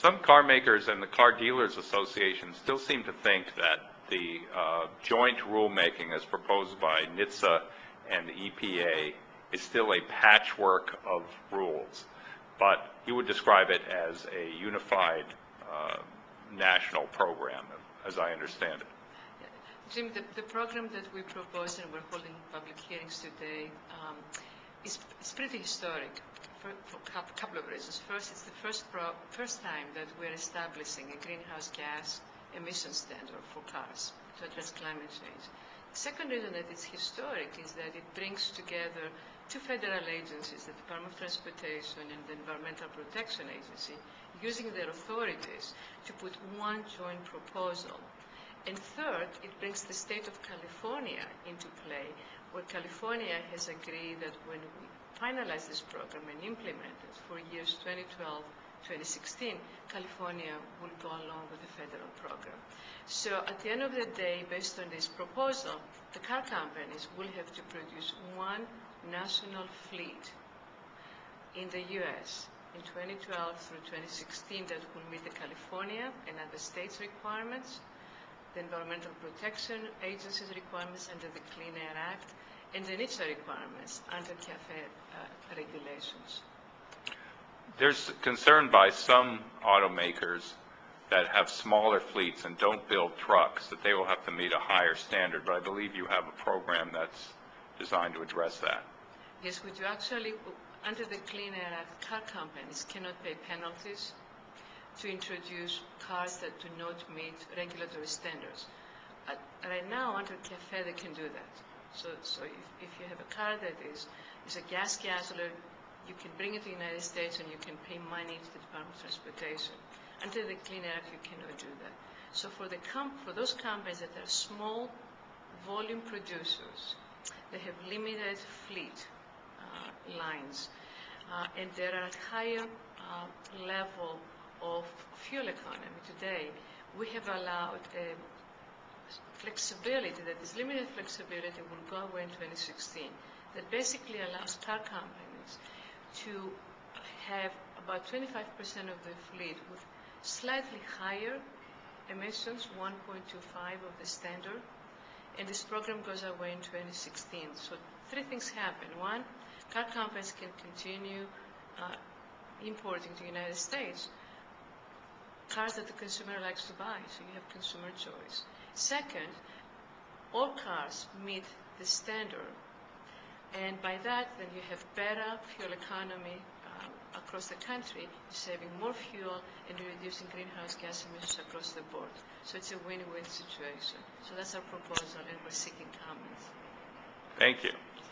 Some car makers and the Car Dealers Association still seem to think that the joint rulemaking as proposed by NHTSA and the EPA is still a patchwork of rules, but you would describe it as a unified national program, as I understand it. Jim, the program that we propose and we're holding public hearings today is pretty historic for a couple of reasons. First, it's the first time that we're establishing a greenhouse gas emission standard for cars to address climate change. The second reason that it's historic is that it brings together two federal agencies, the Department of Transportation and the Environmental Protection Agency, using their authorities to put one joint proposal. And third, it brings the state of California into play, where California has agreed that when we finalize this program and implement it for years 2012-2016, California will go along with the federal program. So at the end of the day, based on this proposal, the car companies will have to produce one national fleet in the U.S. in 2012 through 2016 that will meet the California and other states' requirements, the Environmental Protection Agency's requirements under the Clean Air Act, and the NHTSA requirements under CAFE regulations. There's concern by some automakers that have smaller fleets and don't build trucks that they will have to meet a higher standard, but I believe you have a program that's designed to address that. Yes, we do. Actually, under the Clean Air Act, car companies cannot pay penalties to introduce cars that do not meet regulatory standards. Right now, under CAFE, they can do that. So if you have a car that is a gas guzzler, you can bring it to the United States and you can pay money to the Department of Transportation. Under the Clean Air Act, you cannot do that. So for those companies that are small volume producers, they have limited fleet lines, and they are at higher level of fuel economy today. We have allowed a flexibility, that this limited flexibility will go away in 2016, that basically allows car companies to have about 25% of their fleet with slightly higher emissions, 1.25 of the standard, and this program goes away in 2016. So three things happen. One, car companies can continue importing to the United States cars that the consumer likes to buy, so you have consumer choice. Second, all cars meet the standard, and by that, then you have better fuel economy across the country, you're saving more fuel, and you're reducing greenhouse gas emissions across the board. So it's a win-win situation. So that's our proposal, and we're seeking comments. Thank you.